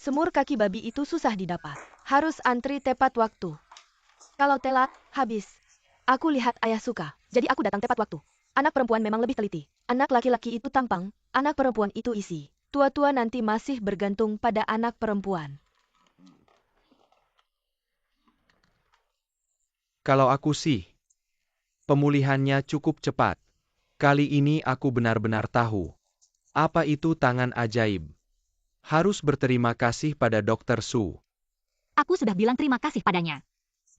Semur kaki babi itu susah didapat. Harus antri tepat waktu. Kalau telat, habis. Aku lihat ayah suka, jadi aku datang tepat waktu. Anak perempuan memang lebih teliti. Anak laki-laki itu tampang, anak perempuan itu isi. Tua-tua nanti masih bergantung pada anak perempuan. Kalau aku sih, pemulihannya cukup cepat. Kali ini aku benar-benar tahu. Apa itu tangan ajaib? Harus berterima kasih pada Dr. Su. Aku sudah bilang terima kasih padanya.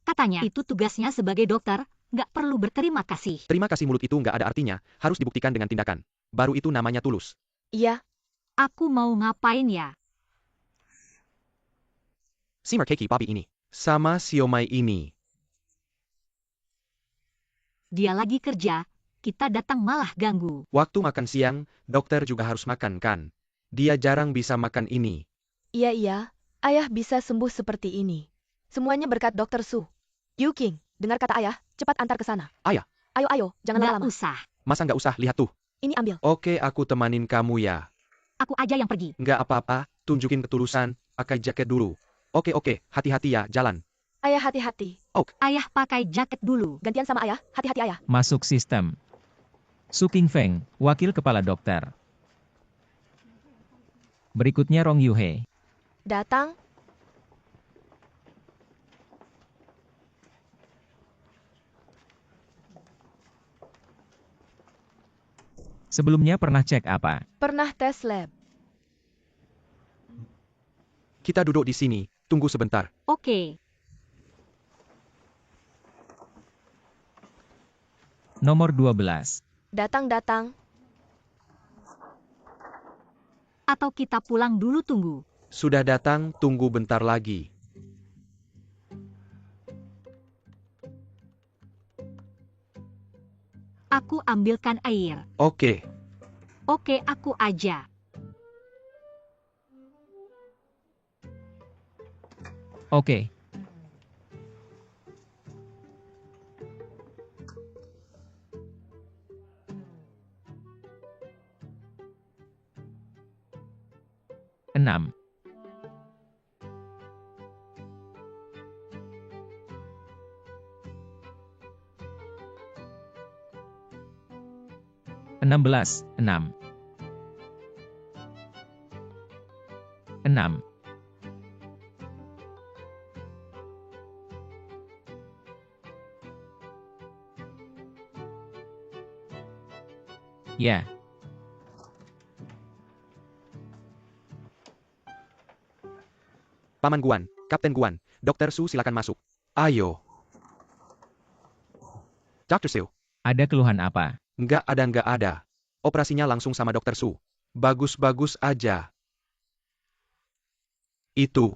Katanya itu tugasnya sebagai dokter, nggak perlu berterima kasih. Terima kasih mulut itu nggak ada artinya, harus dibuktikan dengan tindakan. Baru itu namanya tulus. Iya, Aku mau ngapain ya? Simmer keki papi ini. Sama siomay ini. Dia lagi kerja, kita datang malah ganggu. Waktu makan siang, dokter juga harus makan kan? Dia jarang bisa makan ini. iya, ayah bisa sembuh seperti ini. Semuanya berkat Dr. Su. Yu King, dengar kata ayah, cepat antar ke sana. Ayah. Ayo, jangan Nggak lama-lama. usah, Masa nggak usah, lihat tuh. Ini ambil. Oke, aku temanin kamu ya. aku aja yang pergi. Nggak apa-apa, tunjukin ketulusan, pakai jaket dulu. Oke, hati-hati ya, jalan. Ayah hati-hati. Ayah pakai jaket dulu. Gantian sama ayah, hati-hati ayah. Masuk sistem. Su King Feng, wakil kepala dokter. Berikutnya Rong Yuhe. Datang. Sebelumnya pernah cek apa? Pernah tes lab. Kita duduk di sini, tunggu sebentar. Oke, Nomor 12. Datang. atau kita pulang dulu tunggu. Sudah datang, tunggu bentar lagi. Aku ambilkan air. Oke, Oke, aku aja. Oke. Enam. Enam belas. Enam. Ya. Paman Guan, Kapten Guan, Dr. Su silakan masuk. Ayo. Dr. Su, Ada keluhan apa? nggak ada. Operasinya langsung sama Dr. Su. Bagus-bagus aja. Itu.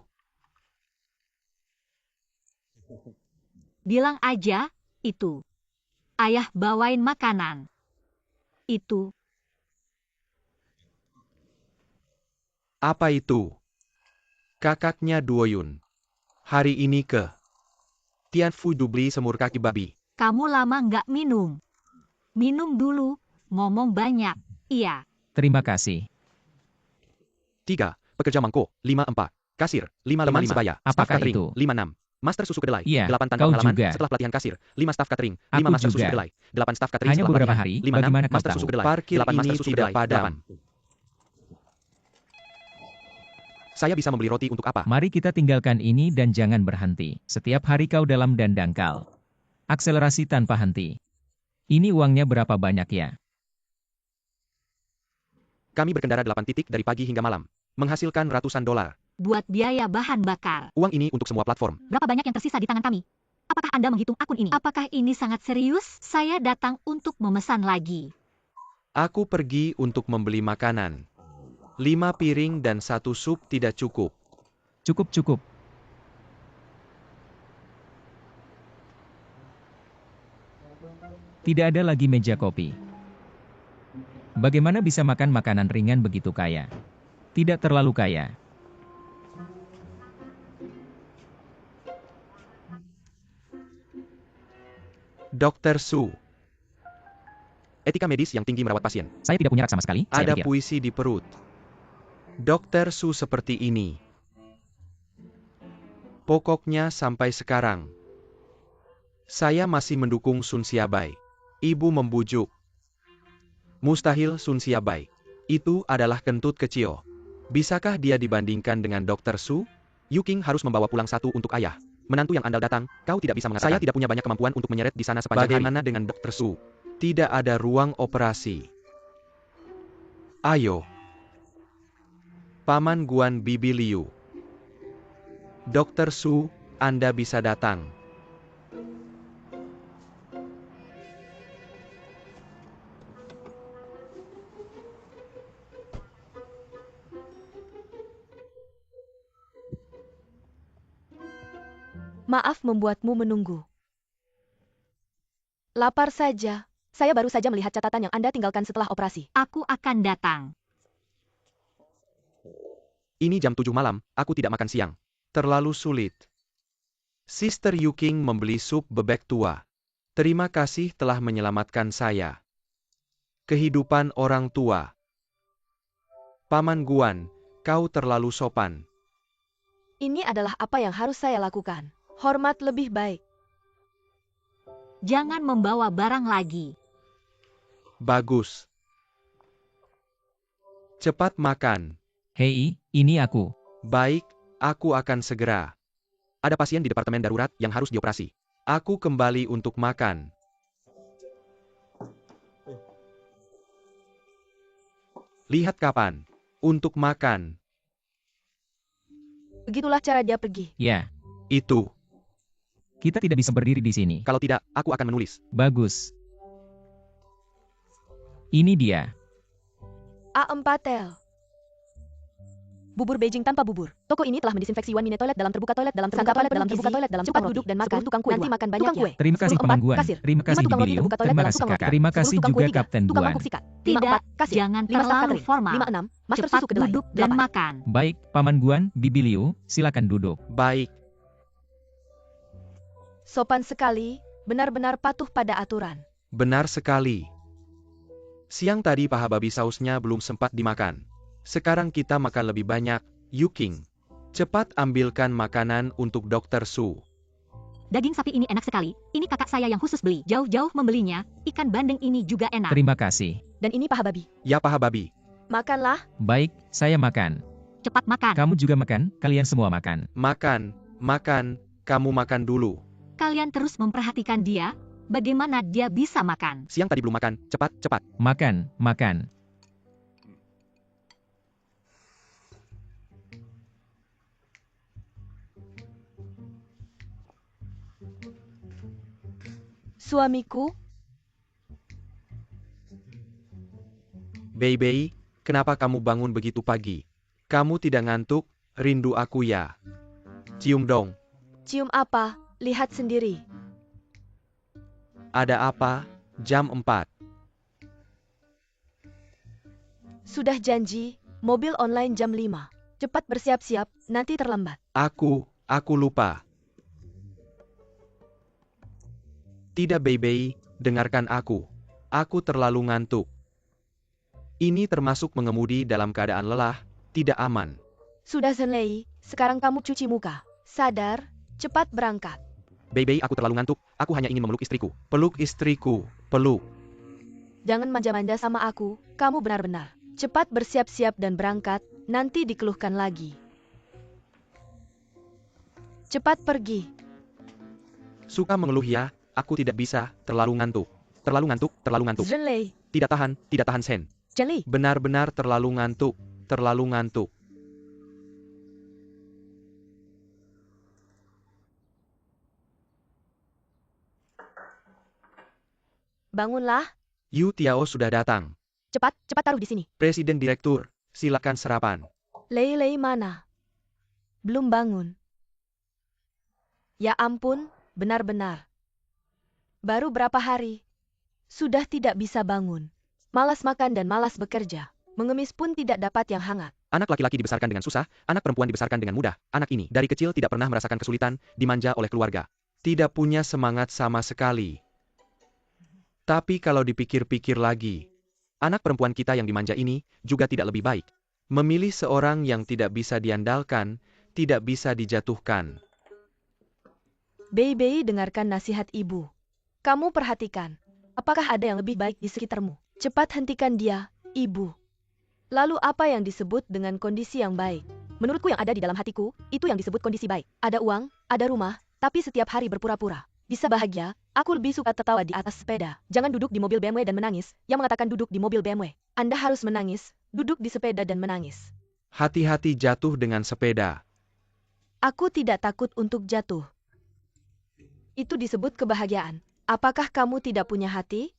Bilang aja, itu. Ayah bawain makanan. Itu. Apa itu? Kakaknya Duoyun. Hari ini ke Tianfu beli semur kaki babi. Kamu lama nggak minum. Minum dulu, ngomong banyak. Iya. Terima kasih. 3. Pekerja mangkok, 54. Kasir, 55. Teman sebaya. Staf Apakah catering, itu? 56. Master susu kedelai, Iya, 8 tanpa kau pengalaman. juga. Setelah pelatihan kasir, 5 staf catering, 5 Aku master susu juga. kedelai, 8 staf catering Hanya setelah beberapa pelatihan, hari, 56 bagaimana kau master tahu? susu kedelai, Parkir 8 master ini susu tidak kedelai, padam. 8. Saya bisa membeli roti untuk apa? Mari kita tinggalkan ini dan jangan berhenti. Setiap hari kau dalam dan dangkal. Akselerasi tanpa henti. Ini uangnya berapa banyak ya? Kami berkendara 8 titik dari pagi hingga malam, menghasilkan ratusan dolar. Buat biaya bahan bakar. Uang ini untuk semua platform. Berapa banyak yang tersisa di tangan kami? Apakah Anda menghitung akun ini? Apakah ini sangat serius? Saya datang untuk memesan lagi. Aku pergi untuk membeli makanan. 5 piring dan 1 sup tidak cukup. Cukup. Tidak ada lagi meja kopi. Bagaimana bisa makan makanan ringan begitu kaya? Tidak terlalu kaya. Dr. Su. Etika medis yang tinggi merawat pasien. Saya tidak punya rak sama sekali, saya Ada pikir. puisi di perut. Dr. Su seperti ini. Pokoknya sampai sekarang, saya masih mendukung Sun Xiaobai. Ibu membujuk. Mustahil Sun Xiaobai. Itu adalah kentut kecil. Bisakah dia dibandingkan dengan Dr. Su? Yuking harus membawa pulang satu untuk ayah. Menantu yang andal datang, kau tidak bisa mengatakan. Saya tidak punya banyak kemampuan untuk menyeret di sana sepanjang hari. Bagaimana dengan Dr. Su? Tidak ada ruang operasi. Ayo. Paman Guan Bibi Liu. Dr. Su, Anda bisa datang. Maaf membuatmu menunggu. Lapar saja. Saya baru saja melihat catatan yang Anda tinggalkan setelah operasi. Aku akan datang. Ini jam 7 malam, aku tidak makan siang. Terlalu sulit. Sister Yuking membeli sup bebek tua. Terima kasih telah menyelamatkan saya. Kehidupan orang tua. Paman Guan, kau terlalu sopan. Ini adalah apa yang harus saya lakukan. Hormat lebih baik. Jangan membawa barang lagi. Bagus. Cepat makan. Hei, ini aku. Baik, aku akan segera. Ada pasien di departemen darurat yang harus dioperasi. Aku kembali untuk makan. Lihat kapan. Untuk makan. Begitulah cara dia pergi. Ya, Itu. kita tidak bisa berdiri di sini. Kalau tidak, aku akan menulis. Bagus. Ini dia. A4L. Bubur Beijing tanpa bubur. Toko ini telah mendisinfeksi 1 minute toilet dalam terbuka toilet dalam terbuka toilet dalam terbuka toilet dalam cepat duduk dan makan. Tukang kue nanti makan banyak ya. Terima kasih 10 Paman empat, Guan. kasir. Terima 5 kasih tukang Bibi roti Liu. terbuka toilet Terima dalam kasih tukang roti. Kakak. Terima 10 kasih tukang juga kue tiga. Kapten Tukang Guan. mangkuk sikat. 5 Tidak, 4, kasir. jangan 5 staf terlalu catering. formal. 5 6, master Cepat susu kedelai. duduk dan 8. makan. Baik, Paman Guan, Bibi Liu, silakan duduk. Baik. Sopan sekali, benar-benar patuh pada aturan. Benar sekali. Siang tadi paha babi sausnya belum sempat dimakan. Sekarang kita makan lebih banyak. Yuking, cepat ambilkan makanan untuk Dr. Su. Daging sapi ini enak sekali. Ini kakak saya yang khusus beli. Jauh-jauh membelinya. Ikan bandeng ini juga enak. Terima kasih. Dan ini paha babi. Ya paha babi. Makanlah. Baik, saya makan. Cepat makan. Kamu juga makan, kalian semua makan. Makan, makan, kamu makan dulu. Kalian terus memperhatikan dia. Bagaimana dia bisa makan? Siang tadi belum makan, cepat, cepat. Makan, makan. Suamiku, Baby, kenapa kamu bangun begitu pagi? Kamu tidak ngantuk, rindu aku ya. Cium dong. cium apa? Lihat sendiri. Ada apa? Jam 4. Sudah janji, mobil online jam 5. Cepat bersiap-siap, nanti terlambat. Aku lupa. Tidak baby, dengarkan aku. Aku terlalu ngantuk. Ini termasuk mengemudi dalam keadaan lelah, tidak aman. Sudah Zenlei, sekarang kamu cuci muka. Sadar, cepat berangkat. Baby, aku terlalu ngantuk, aku hanya ingin memeluk istriku. Peluk istriku, peluk. Jangan manja-manja sama aku, kamu benar-benar. Cepat bersiap-siap dan berangkat, nanti dikeluhkan lagi. Cepat pergi. Suka mengeluh ya, aku tidak bisa, terlalu ngantuk. Terlalu ngantuk, terlalu ngantuk. Zenlei, Tidak tahan Sen. Zenlei. Benar-benar terlalu ngantuk, terlalu ngantuk. Bangunlah, Yu Tiao sudah datang. cepat taruh di sini. Presiden Direktur, silakan sarapan. Lei mana? Belum bangun. Ya ampun, benar-benar. Baru berapa hari? Sudah tidak bisa bangun. Malas makan dan malas bekerja. Mengemis pun tidak dapat yang hangat. Anak laki-laki dibesarkan dengan susah, anak perempuan dibesarkan dengan mudah. Anak ini dari kecil tidak pernah merasakan kesulitan, dimanja oleh keluarga. Tidak punya semangat sama sekali. Tapi kalau dipikir-pikir lagi, anak perempuan kita yang dimanja ini juga tidak lebih baik. Memilih seorang yang tidak bisa diandalkan, tidak bisa dijatuhkan. Bei, dengarkan nasihat ibu. Kamu perhatikan. Apakah ada yang lebih baik di sekitarmu? Cepat hentikan dia, ibu. Lalu apa yang disebut dengan kondisi yang baik? Menurutku yang ada di dalam hatiku, itu yang disebut kondisi baik. Ada uang, ada rumah, tapi setiap hari berpura-pura. Bisa bahagia, aku lebih suka tertawa di atas sepeda. Jangan duduk di mobil BMW dan menangis, yang mengatakan duduk di mobil BMW. Anda harus menangis, duduk di sepeda dan menangis. Hati-hati jatuh dengan sepeda. Aku tidak takut untuk jatuh. Itu disebut kebahagiaan. Apakah kamu tidak punya hati?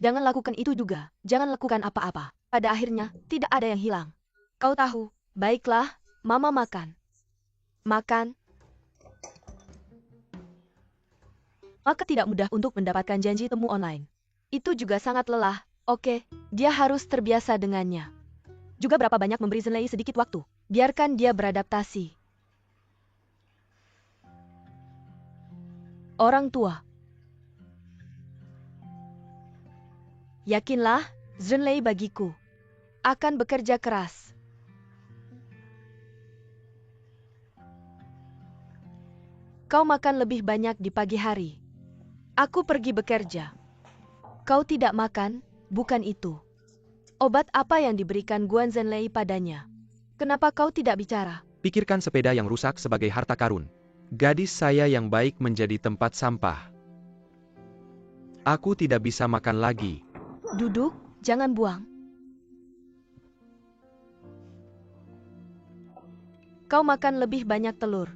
Jangan lakukan itu juga. Jangan lakukan apa-apa. Pada akhirnya, tidak ada yang hilang. Kau tahu. Baiklah, Mama makan. Makan. Maka tidak mudah untuk mendapatkan janji temu online. Itu juga sangat lelah. Oke, dia harus terbiasa dengannya. Juga berapa banyak memberi Zhenlei sedikit waktu. Biarkan dia beradaptasi. Orang tua. Yakinlah, Zhenlei bagiku akan bekerja keras. Kau makan lebih banyak di pagi hari. Aku pergi bekerja. Kau tidak makan, bukan itu. Obat apa yang diberikan Guan Zhenlei padanya? Kenapa kau tidak bicara? Pikirkan sepeda yang rusak sebagai harta karun. Gadis saya yang baik menjadi tempat sampah. Aku tidak bisa makan lagi. Duduk, jangan buang. Kau makan lebih banyak telur.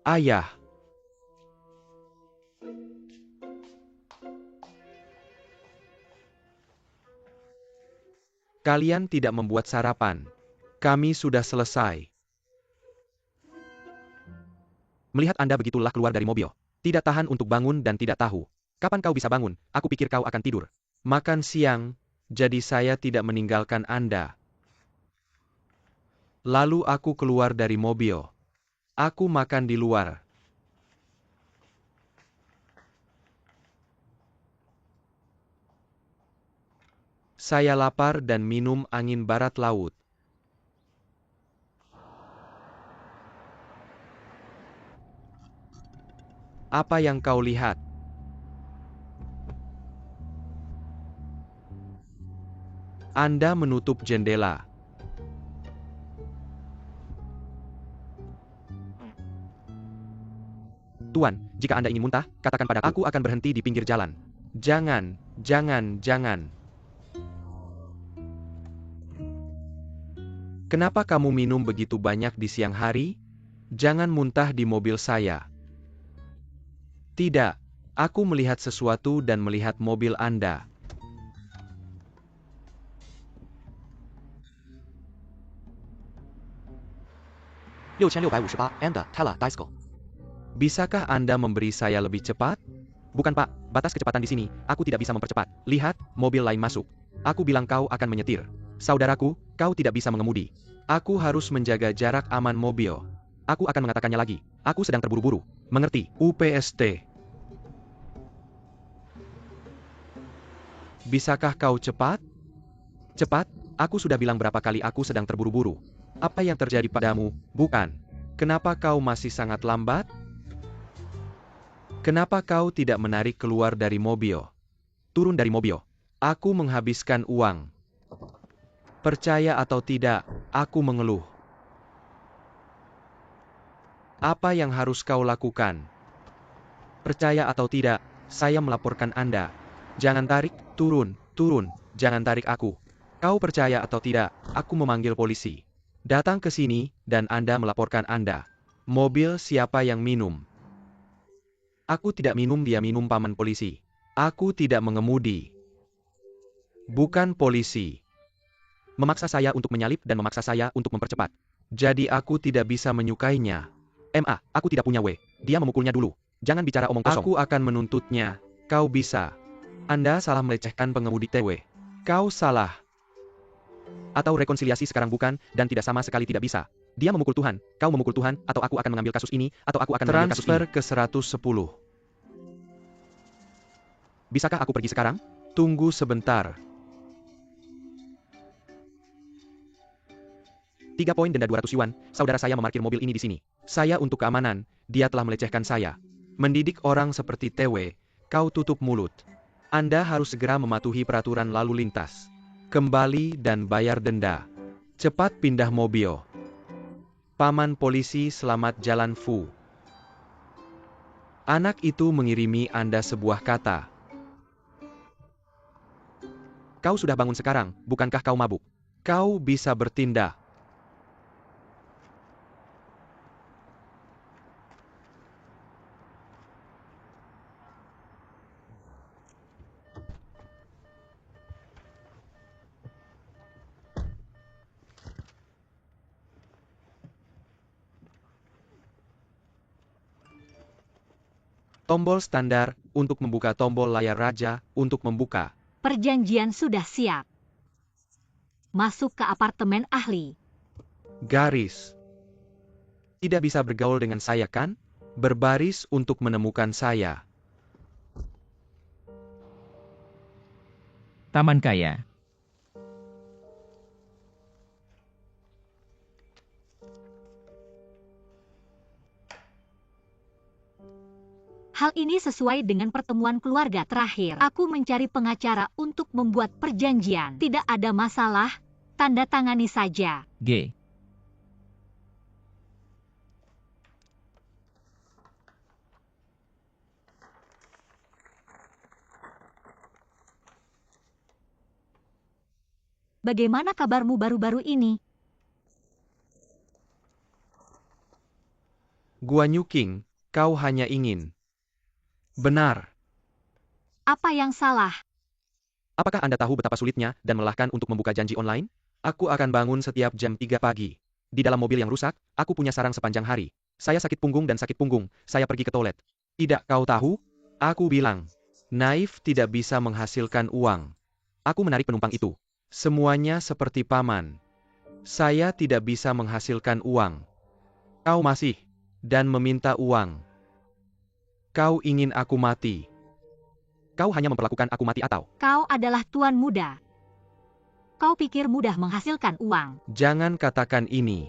Ayah. Kalian tidak membuat sarapan. Kami sudah selesai. Melihat Anda begitulah keluar dari mobil. Tidak tahan untuk bangun dan tidak tahu. Kapan kau bisa bangun? Aku pikir kau akan tidur. Makan siang, jadi saya tidak meninggalkan Anda. Lalu aku keluar dari mobil. Aku makan di luar. Saya lapar dan minum angin barat laut. Apa yang kau lihat? Anda menutup jendela. Tuan, jika Anda ingin muntah, katakan padaku. Aku akan berhenti di pinggir jalan. Jangan, jangan. Kenapa kamu minum begitu banyak di siang hari? Jangan muntah di mobil saya. Tidak, aku melihat sesuatu dan melihat mobil Anda. Anda Tala Disco. Bisakah Anda memberi saya lebih cepat? Bukan Pak, batas kecepatan di sini, aku tidak bisa mempercepat. Lihat, mobil lain masuk. Aku bilang kau akan menyetir. Saudaraku, kau tidak bisa mengemudi. Aku harus menjaga jarak aman mobil. Aku akan mengatakannya lagi. Aku sedang terburu-buru. Mengerti? UPST. Bisakah kau cepat? Cepat? Aku sudah bilang berapa kali aku sedang terburu-buru. Apa yang terjadi padamu? Bukan. Kenapa kau masih sangat lambat? Kenapa kau tidak menarik keluar dari mobil? Turun dari mobil. Aku menghabiskan uang. Percaya atau tidak, aku mengeluh. Apa yang harus kau lakukan? Percaya atau tidak, saya melaporkan Anda. Jangan tarik, turun, jangan tarik aku. Kau percaya atau tidak, aku memanggil polisi. Datang ke sini, dan Anda melaporkan Anda. Mobil siapa yang minum? Aku tidak minum, dia minum, paman polisi. Aku tidak mengemudi. Bukan polisi. Memaksa saya untuk menyalip dan memaksa saya untuk mempercepat. Jadi aku tidak bisa menyukainya. Aku tidak punya W. Dia memukulnya dulu. Jangan bicara omong kosong. Aku akan menuntutnya. Kau bisa. Anda salah melecehkan pengemudi TW. Kau salah. Atau rekonsiliasi sekarang bukan, dan tidak sama sekali tidak bisa. Dia memukul Tuhan, kau memukul Tuhan, atau aku akan mengambil kasus ini, atau aku akan mengambil kasus ini. Transfer ke 110. Bisakah aku pergi sekarang? Tunggu sebentar. 3 poin denda 200 yuan, saudara saya memarkir mobil ini di sini. Saya untuk keamanan, dia telah melecehkan saya. Mendidik orang seperti TW, kau tutup mulut. Anda harus segera mematuhi peraturan lalu lintas. Kembali dan bayar denda. Cepat pindah mobil. Paman polisi, selamat jalan Fu. Anak itu mengirimi Anda sebuah kata. Kau sudah bangun sekarang, bukankah kau mabuk? Kau bisa bertindak. Tombol standar, untuk membuka tombol layar raja, untuk membuka. Perjanjian sudah siap. Masuk ke apartemen ahli. Garis. Tidak bisa bergaul dengan saya kan? Berbaris untuk menemukan saya. Taman kaya. Hal ini sesuai dengan pertemuan keluarga terakhir. Aku mencari pengacara untuk membuat perjanjian. Tidak ada masalah, tanda tangani saja. G. Bagaimana kabarmu baru-baru ini? Guan Yuking, kau hanya ingin. Benar. Apa yang salah? Apakah Anda tahu betapa sulitnya dan melelahkan untuk membuka janji online? Aku akan bangun setiap jam 3 pagi. Di dalam mobil yang rusak, aku punya sarang sepanjang hari. Saya sakit punggung dan sakit punggung, saya pergi ke toilet. Tidak kau tahu? Aku bilang, naif tidak bisa menghasilkan uang. Aku menarik penumpang itu. Semuanya seperti paman. Saya tidak bisa menghasilkan uang. Kau masih, dan meminta uang. Kau ingin aku mati. Kau hanya memperlakukan aku mati atau? Kau adalah tuan muda. Kau pikir mudah menghasilkan uang. Jangan katakan ini.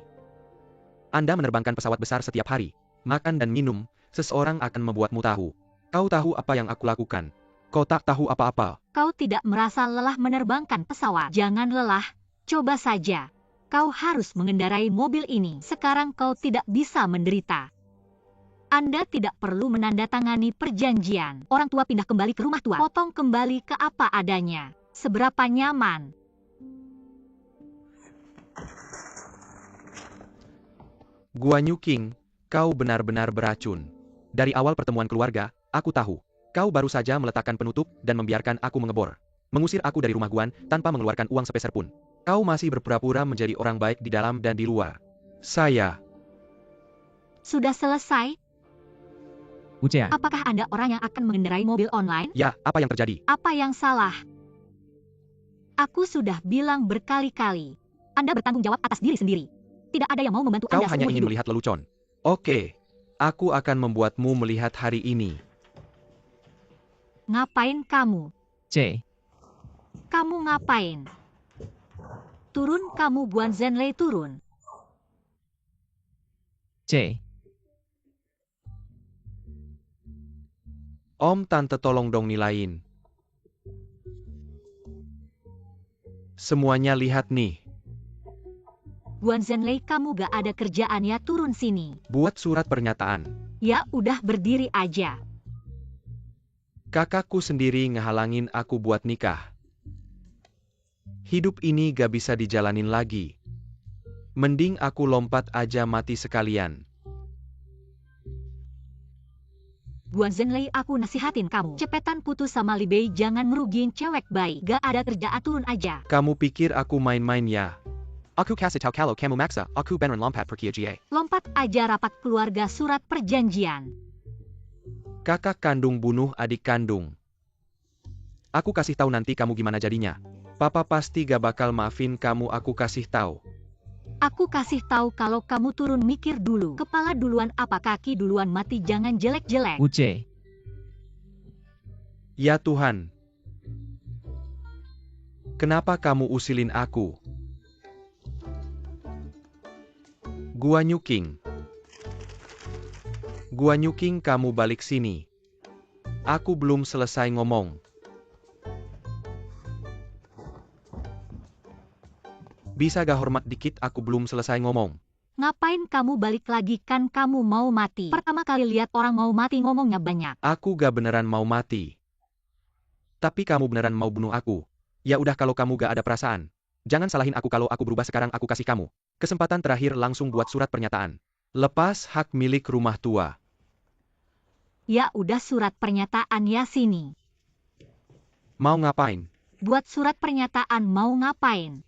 Anda menerbangkan pesawat besar setiap hari. Makan dan minum, seseorang akan membuatmu tahu. Kau tahu apa yang aku lakukan. Kau tak tahu apa-apa. Kau tidak merasa lelah menerbangkan pesawat. Jangan lelah, coba saja. Kau harus mengendarai mobil ini. Sekarang kau tidak bisa menderita. Anda tidak perlu menandatangani perjanjian. Orang tua pindah kembali ke rumah tua. Potong kembali ke apa adanya. Seberapa nyaman. Guan Yuking, kau benar-benar beracun. Dari awal pertemuan keluarga, aku tahu. Kau baru saja meletakkan penutup dan membiarkan aku mengebor. Mengusir aku dari rumah Guan tanpa mengeluarkan uang sepeser pun. Kau masih berpura-pura menjadi orang baik di dalam dan di luar. Saya. Sudah selesai? Ucea. Apakah Anda orang yang akan mengendarai mobil online? Ya, apa yang terjadi? Apa yang salah? Aku sudah bilang berkali-kali. Anda bertanggung jawab atas diri sendiri. Tidak ada yang mau membantu Kau Anda hanya seumur ingin hidup. melihat lelucon. Oke, aku akan membuatmu melihat hari ini. Ngapain kamu? C. Kamu ngapain? Turun kamu Guan Zhenlei turun. C. Om tante tolong dong nilain. Semuanya lihat nih. Guan Zhenlei kamu gak ada kerjaan ya turun sini. Buat surat pernyataan. Ya udah berdiri aja. Kakakku sendiri ngehalangin aku buat nikah. Hidup ini gak bisa dijalanin lagi. Mending aku lompat aja mati sekalian. Guan Zhenlei aku nasihatin kamu. Cepetan putus sama Li Bei, jangan merugiin cewek baik. Gak ada kerjaan turun aja. Kamu pikir aku main-main ya? Aku kasih tau kalau kamu maksa, aku beneran lompat pergi aja. Lompat aja rapat keluarga surat perjanjian. Kakak kandung bunuh adik kandung. Aku kasih tahu nanti kamu gimana jadinya. Papa pasti gak bakal maafin kamu, aku kasih tahu. Aku kasih tahu kalau kamu turun mikir dulu. Kepala duluan apa kaki duluan mati, jangan jelek-jelek. Uce, Ya Tuhan. Kenapa kamu usilin aku? Gua Nyuking. Gua Nyuking, kamu balik sini. Aku belum selesai ngomong. Bisa gak hormat dikit, aku belum selesai ngomong. Ngapain kamu balik lagi, kan kamu mau mati? Pertama kali lihat orang mau mati ngomongnya banyak. Aku gak beneran mau mati. Tapi kamu beneran mau bunuh aku. Ya udah, kalau kamu gak ada perasaan, jangan salahin aku. Kalau aku berubah sekarang, aku kasih kamu kesempatan terakhir, langsung buat surat pernyataan. Lepas hak milik rumah tua. Ya udah, surat pernyataan ya, sini. Mau ngapain? Buat surat pernyataan. Mau ngapain?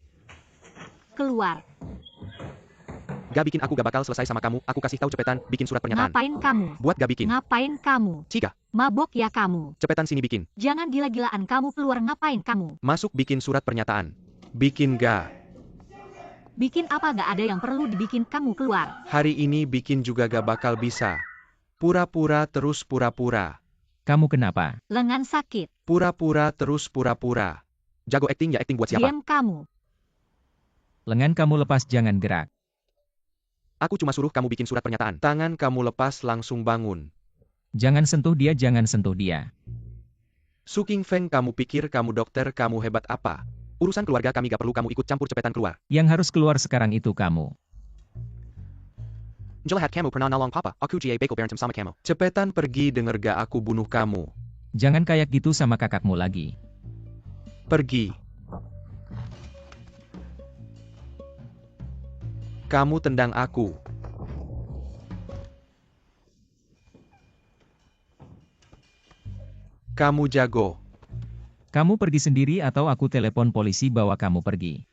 Keluar. Gak bikin, aku gak bakal selesai sama kamu. Aku kasih tahu, cepetan bikin surat pernyataan. Ngapain kamu? Buat gak bikin. Ngapain kamu? Cika, Mabok ya kamu? cepetan sini bikin. Jangan gila-gilaan kamu, keluar. Ngapain kamu? Masuk bikin surat pernyataan. Bikin gak? Bikin apa? Gak ada yang perlu dibikin, kamu keluar. Hari ini bikin juga gak bakal bisa. Pura-pura terus pura-pura. kamu kenapa? Lengan sakit. Pura-pura terus pura-pura. Jago acting ya, acting buat siapa? Diam kamu. Lengan kamu lepas, jangan gerak. Aku cuma suruh kamu bikin surat pernyataan. Tangan kamu lepas, langsung bangun. Jangan sentuh dia, jangan sentuh dia. Su King Feng, kamu pikir kamu dokter, kamu hebat apa? Urusan keluarga kami gak perlu kamu ikut campur, cepetan keluar. Yang harus keluar sekarang itu kamu. Jelahat kamu pernah nolong papa, aku jia beko berantem sama kamu. Cepetan pergi, denger gak aku bunuh kamu. Jangan kayak gitu sama kakakmu lagi. Pergi. Kamu tendang aku. Kamu jago. Kamu pergi sendiri atau aku telepon polisi bawa kamu pergi.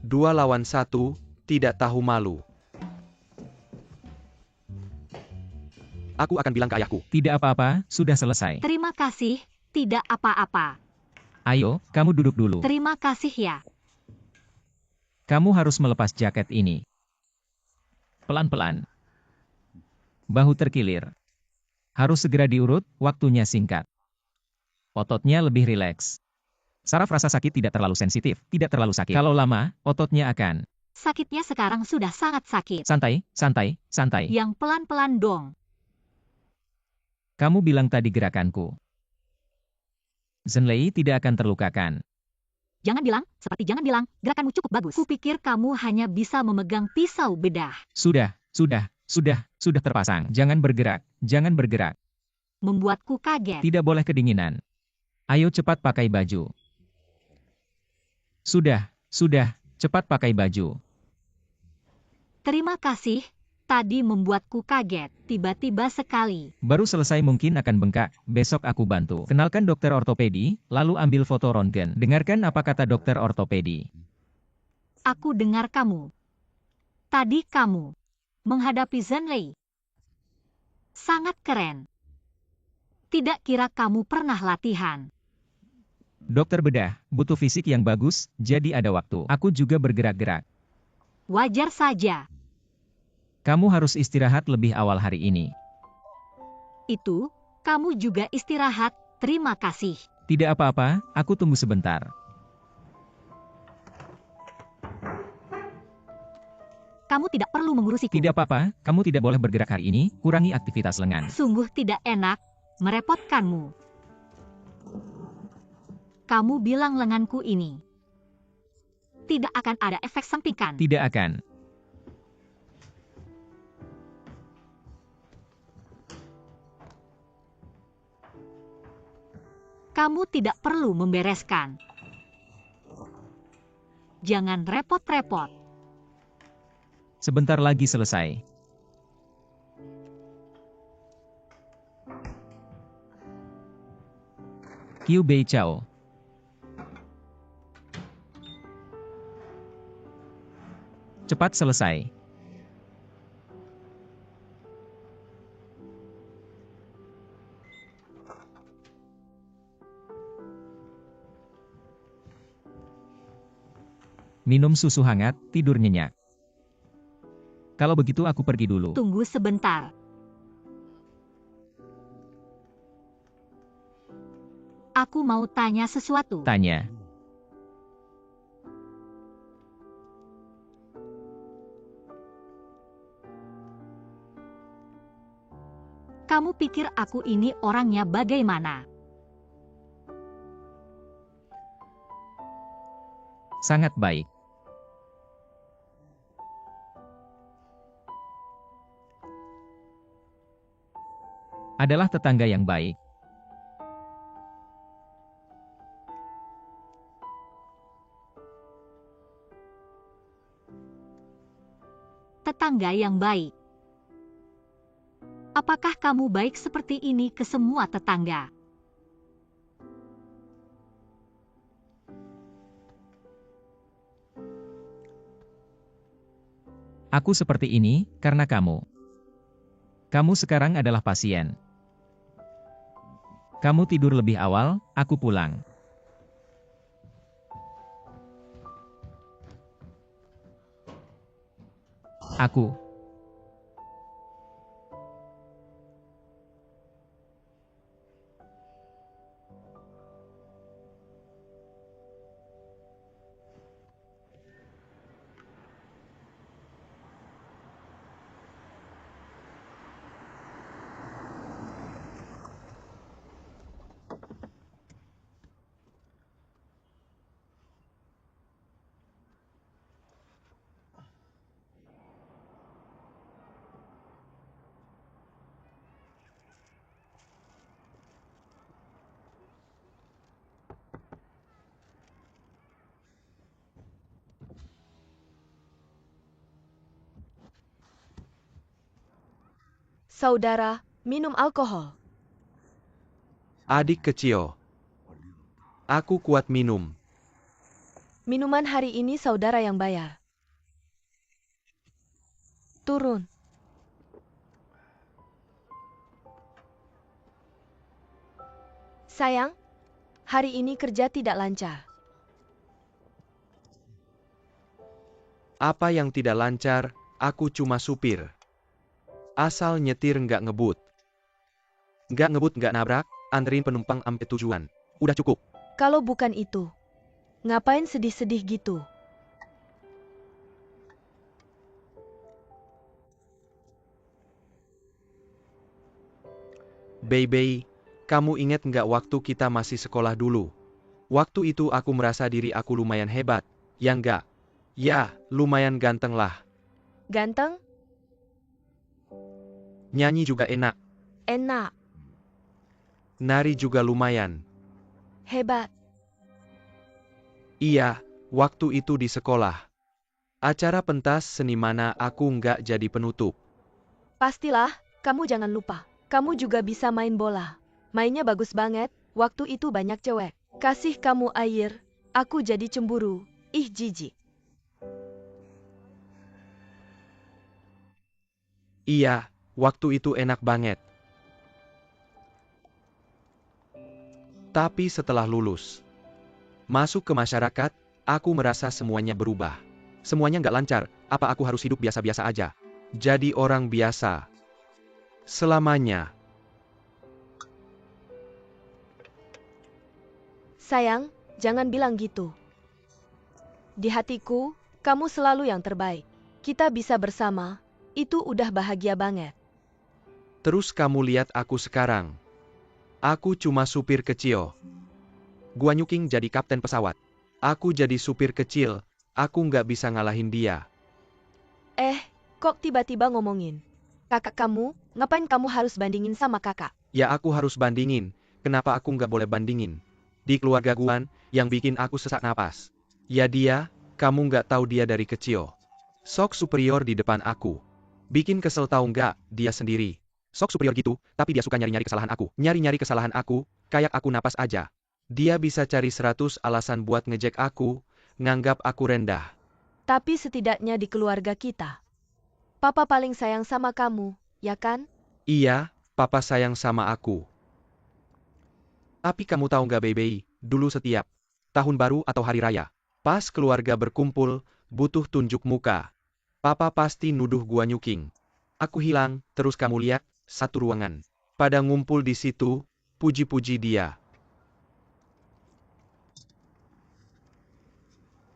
2 lawan 1, tidak tahu malu. Aku akan bilang ke ayahku. Tidak apa-apa, sudah selesai. Terima kasih, tidak apa-apa. Ayo, kamu duduk dulu. Terima kasih ya. Kamu harus melepas jaket ini. Pelan-pelan. Bahu terkilir. Harus segera diurut, waktunya singkat. Ototnya lebih rileks. Saraf rasa sakit tidak terlalu sensitif, tidak terlalu sakit. Kalau lama, ototnya akan. Sakitnya sekarang sudah sangat sakit. Santai, santai, santai. Yang pelan-pelan dong. Kamu bilang tadi gerakanku. Zhenlei tidak akan terlukakan. Jangan bilang, seperti jangan bilang, gerakanmu cukup bagus. Kupikir kamu hanya bisa memegang pisau bedah. Sudah terpasang. Jangan bergerak, jangan bergerak. Membuatku kaget. Tidak boleh kedinginan. Ayo cepat pakai baju. Sudah, cepat pakai baju. Terima kasih, tadi membuatku kaget, tiba-tiba sekali. Baru selesai mungkin akan bengkak, besok aku bantu. Kenalkan dokter ortopedi, lalu ambil foto röntgen. Dengarkan apa kata dokter ortopedi. Aku dengar kamu. Tadi kamu menghadapi Zhenlei. Sangat keren. Tidak kira kamu pernah latihan. Dokter bedah, butuh fisik yang bagus, jadi ada waktu. Aku juga bergerak-gerak. Wajar saja. Kamu harus istirahat lebih awal hari ini. Itu, kamu juga istirahat, terima kasih. Tidak apa-apa, aku tunggu sebentar. Kamu tidak perlu mengurusiku. Tidak apa-apa, kamu tidak boleh bergerak hari ini, kurangi aktivitas lengan. Sungguh tidak enak, merepotkanmu. Kamu bilang lenganku ini tidak akan ada efek samping. Tidak akan. Kamu tidak perlu membereskan. Jangan repot-repot. Sebentar lagi selesai. Qiu Bei Chao. Cepat selesai. Minum susu hangat, tidur nyenyak. Kalau begitu aku pergi dulu. Tunggu sebentar. Aku mau tanya sesuatu. Tanya. Kamu pikir aku ini orangnya bagaimana? Sangat baik. Adalah tetangga yang baik. Tetangga yang baik. Apakah kamu baik seperti ini ke semua tetangga? Aku seperti ini karena kamu. Kamu sekarang adalah pasien. Kamu tidur lebih awal, aku pulang. Aku. Saudara, minum alkohol. Adik kecil. Aku kuat minum. Minuman hari ini saudara yang bayar. Turun. Sayang, hari ini kerja tidak lancar. Apa yang tidak lancar, aku cuma supir. Asal nyetir nggak ngebut. Nggak ngebut nggak nabrak, anterin penumpang sampai tujuan. Udah cukup. Kalau bukan itu, ngapain sedih-sedih gitu? Baby, kamu ingat nggak waktu kita masih sekolah dulu? Waktu itu aku merasa diri aku lumayan hebat. Ya nggak? Ya, lumayan ganteng lah. Ganteng? Nyanyi juga enak. Enak. Nari juga lumayan. Hebat. Iya, waktu itu di sekolah. Acara pentas seni mana aku nggak jadi penutup. Pastilah, kamu jangan lupa. Kamu juga bisa main bola. Mainnya bagus banget, waktu itu banyak cewek. Kasih kamu air, aku jadi cemburu. Ih jijik. Iya, waktu itu enak banget. Tapi setelah lulus, masuk ke masyarakat, aku merasa semuanya berubah. Semuanya nggak lancar, apa aku harus hidup biasa-biasa aja? Jadi orang biasa. Selamanya. Sayang, jangan bilang gitu. Di hatiku, kamu selalu yang terbaik. Kita bisa bersama, itu udah bahagia banget. Terus kamu lihat aku sekarang. Aku cuma supir kecil. Gua nyuking jadi kapten pesawat. Aku jadi supir kecil, aku nggak bisa ngalahin dia. Kok tiba-tiba ngomongin? Kakak kamu, ngapain kamu harus bandingin sama kakak? Ya aku harus bandingin, kenapa aku nggak boleh bandingin? Di keluarga gua, yang bikin aku sesak napas. Ya dia, kamu nggak tahu dia dari kecil. Sok superior di depan aku. Bikin kesel tahu nggak, dia sendiri. Sok superior gitu, tapi dia suka nyari-nyari kesalahan aku. Nyari-nyari kesalahan aku, kayak aku napas aja. Dia bisa cari 100 alasan buat ngejek aku, nganggap aku rendah. Tapi setidaknya di keluarga kita, Papa paling sayang sama kamu, ya kan? Iya, papa sayang sama aku. Tapi kamu tahu nggak baby, dulu setiap tahun baru atau hari raya, Pas keluarga berkumpul, butuh tunjuk muka. Papa pasti nuduh gua nyuking. Aku hilang, terus kamu lihat, satu ruangan. Pada ngumpul di situ, puji-puji dia.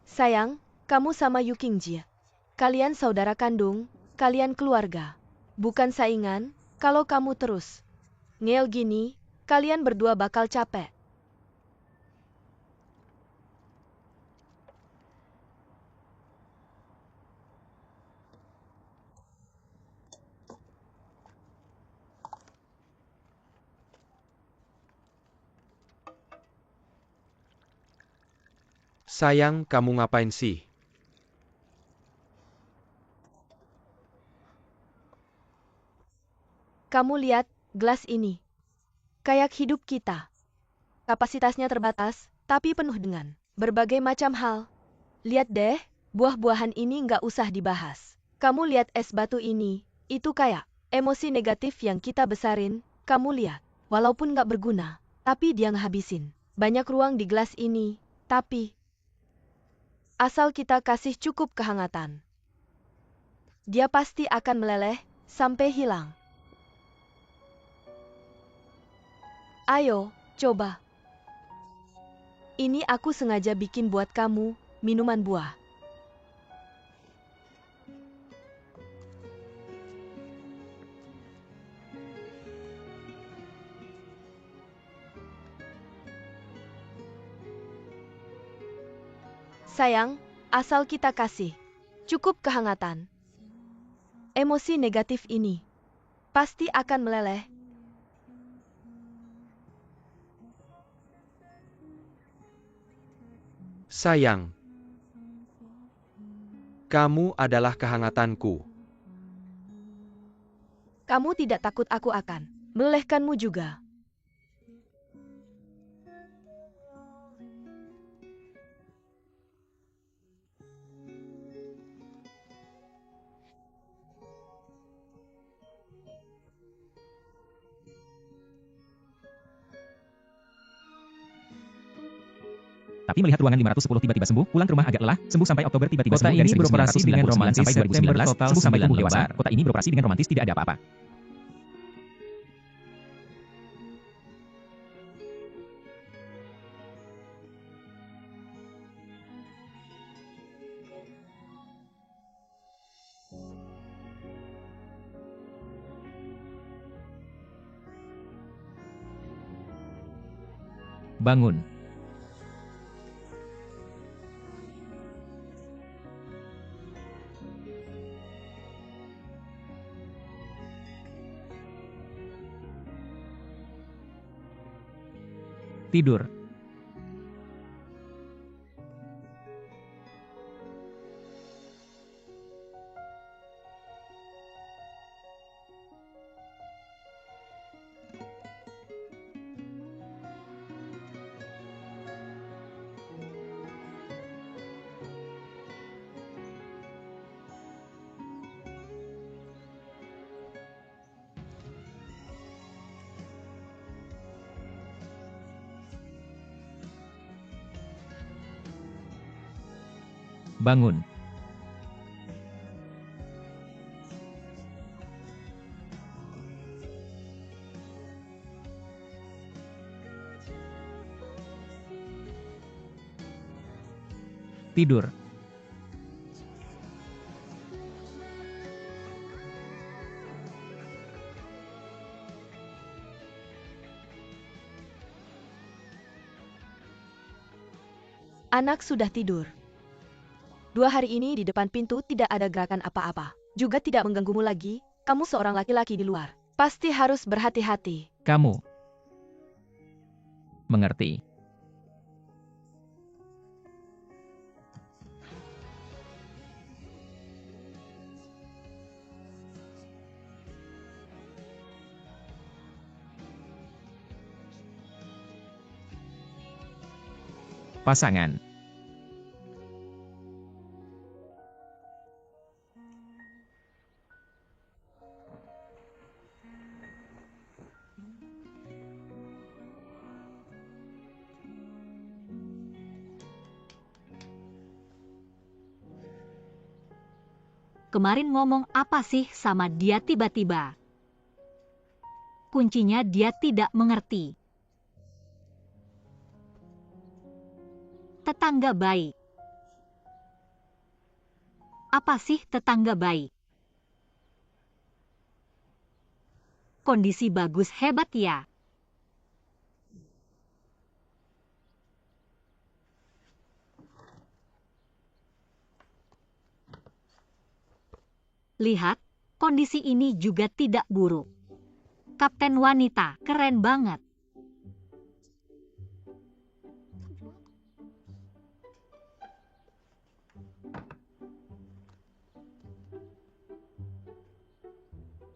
Sayang, kamu sama Yuking Jia. Kalian saudara kandung, kalian keluarga. Bukan saingan, kalau kamu terus ngeyel gini, kalian berdua bakal capek. Sayang, kamu ngapain sih? Kamu lihat, gelas ini. Kayak hidup kita. Kapasitasnya terbatas, tapi penuh dengan berbagai macam hal. Lihat deh, buah-buahan ini nggak usah dibahas. Kamu lihat es batu ini, itu kayak emosi negatif yang kita besarin. Kamu lihat, walaupun nggak berguna, tapi dia ngehabisin banyak ruang di gelas ini. Tapi, asal kita kasih cukup kehangatan, dia pasti akan meleleh sampai hilang. Ayo, coba. Ini aku sengaja bikin buat kamu, minuman buah. Sayang, asal kita kasih cukup kehangatan, emosi negatif ini pasti akan meleleh. Sayang, kamu adalah kehangatanku. Kamu tidak takut aku akan melelehkanmu juga. Tapi melihat ruangan 510 tiba-tiba sembuh, pulang ke rumah agak lelah, sembuh sampai Oktober tiba-tiba Kota sembuh ini dari beroperasi dengan 1999 romantis sampai 2019, September total sembuh sampai 9 tumbuh dewasa. lembar. Kota ini beroperasi dengan romantis, tidak ada apa-apa. Bangun. Tidur. Bangun. Tidur. Anak sudah tidur. 2 hari ini di depan pintu tidak ada gerakan apa-apa. Juga tidak mengganggumu lagi, kamu seorang laki-laki di luar. Pasti harus berhati-hati. Kamu mengerti. Pasangan. kemarin ngomong apa sih sama dia tiba-tiba? Kuncinya dia tidak mengerti. Tetangga baik. Apa sih tetangga baik? Kondisi bagus hebat ya. Lihat, kondisi ini juga tidak buruk. Kapten wanita, keren banget.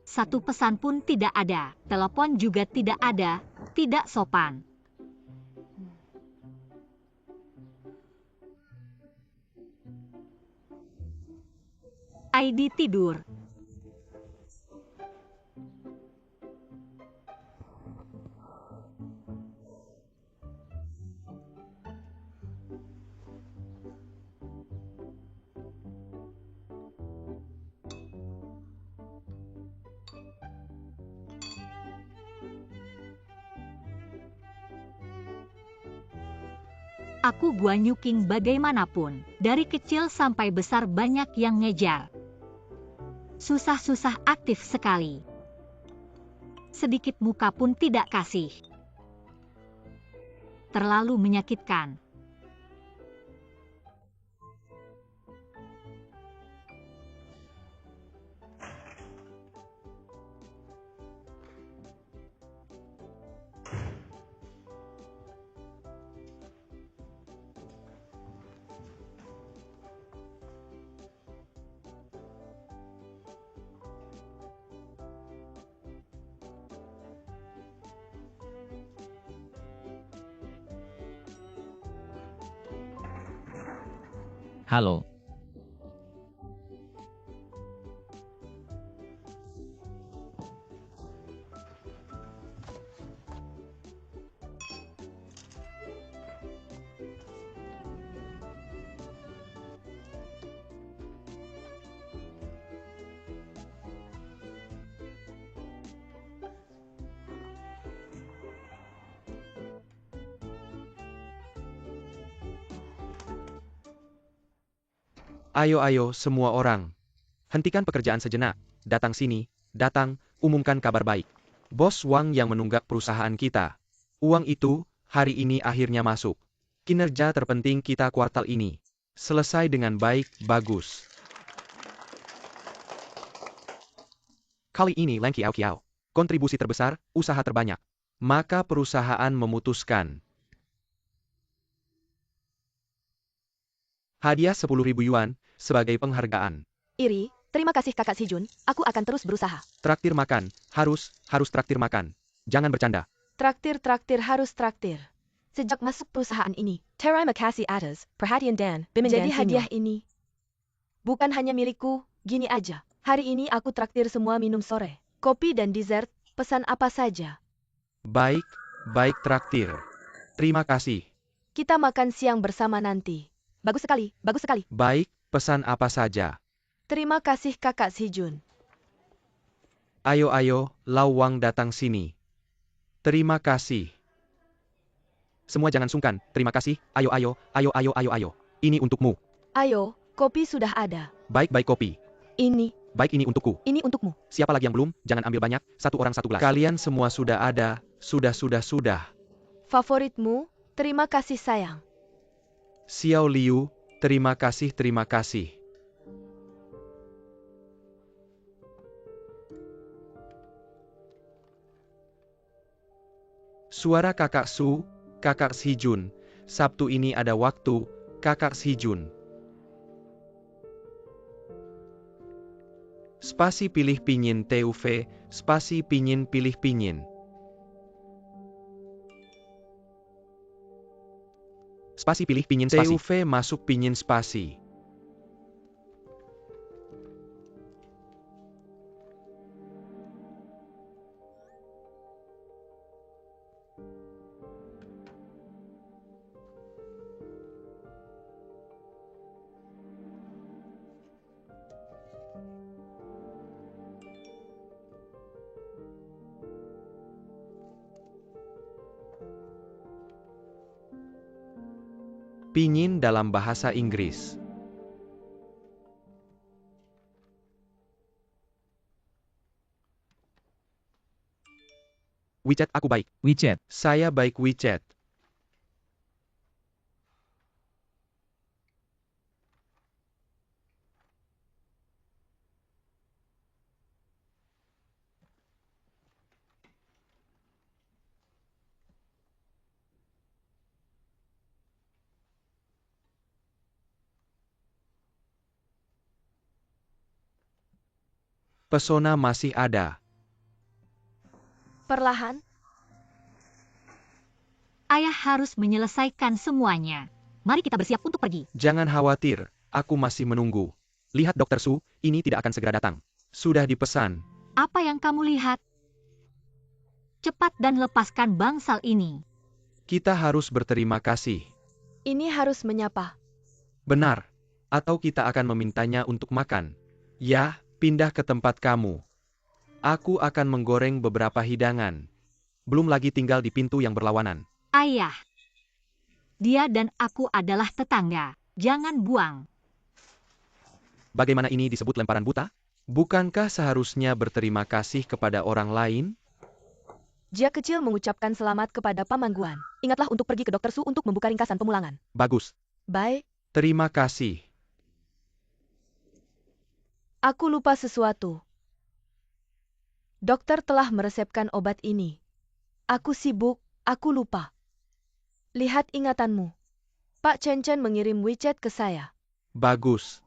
Satu pesan pun tidak ada, telepon juga tidak ada, tidak sopan. ID tidur. Aku Guanyuking bagaimanapun, dari kecil sampai besar banyak yang ngejar. Susah-susah aktif sekali. Sedikit muka pun tidak kasih. Terlalu menyakitkan. Halo. Ayo semua orang. Hentikan pekerjaan sejenak. Datang sini, datang, umumkan kabar baik. Bos Wang yang menunggak perusahaan kita. Uang itu, hari ini akhirnya masuk. Kinerja terpenting kita kuartal ini. Selesai dengan baik, bagus. Kali ini Lang Kiao Kiao. Kontribusi terbesar, usaha terbanyak. Maka perusahaan memutuskan. Hadiah 10.000 yuan, sebagai penghargaan. Iri, terima kasih kakak Sijun, aku akan terus berusaha. Traktir makan, harus traktir makan. Jangan bercanda. Traktir harus traktir. Sejak masuk perusahaan ini, terima kasih atas perhatian dan bimbingan. Jadi hadiah ini bukan hanya milikku, gini aja. Hari ini aku traktir semua minum sore. Kopi dan dessert, pesan apa saja. Baik traktir. Terima kasih. Kita makan siang bersama nanti. Bagus sekali, bagus sekali. Baik, pesan apa saja. Terima kasih kakak Sijun. Ayo, Lau Wang datang sini. Terima kasih. Semua jangan sungkan, terima kasih, ayo. Ini untukmu. Ayo, kopi sudah ada. Baik kopi. Ini. Baik ini untukku. Ini untukmu. Siapa lagi yang belum, jangan ambil banyak, satu orang satu gelas. Kalian semua sudah ada, sudah. Favoritmu, terima kasih sayang. Xiao Liu, terima kasih. Suara kakak Su, kakak Sijun. Sabtu ini ada waktu, kakak Sijun. Spasi pilih pinyin TUV, spasi pinyin pilih pinyin. Spasi pilih pinyin spasi. TUV masuk pinyin spasi. Pinyin dalam bahasa Inggris. WeChat aku baik. WeChat. Saya baik WeChat. Pesona masih ada. Perlahan, Ayah harus menyelesaikan semuanya. Mari kita bersiap untuk pergi. Jangan khawatir, aku masih menunggu. Lihat Dr. Su, ini tidak akan segera datang. Sudah dipesan. Apa yang kamu lihat? Cepat dan lepaskan bangsal ini. Kita harus berterima kasih. ini harus menyapa. Benar. Atau kita akan memintanya untuk makan. Ya, pindah ke tempat kamu. Aku akan menggoreng beberapa hidangan. Belum lagi tinggal di pintu yang berlawanan. Ayah. Dia dan aku adalah tetangga. Jangan buang. Bagaimana ini disebut lemparan buta? Bukankah seharusnya berterima kasih kepada orang lain? Jia kecil mengucapkan selamat kepada Pamangguan. Ingatlah untuk pergi ke Dr. Su untuk membuka ringkasan pemulangan. Bagus. Baik, Terima kasih. aku lupa sesuatu. Dokter telah meresepkan obat ini. Aku sibuk, aku lupa. Lihat ingatanmu. Pak Chen Chen mengirim WeChat ke saya. Bagus.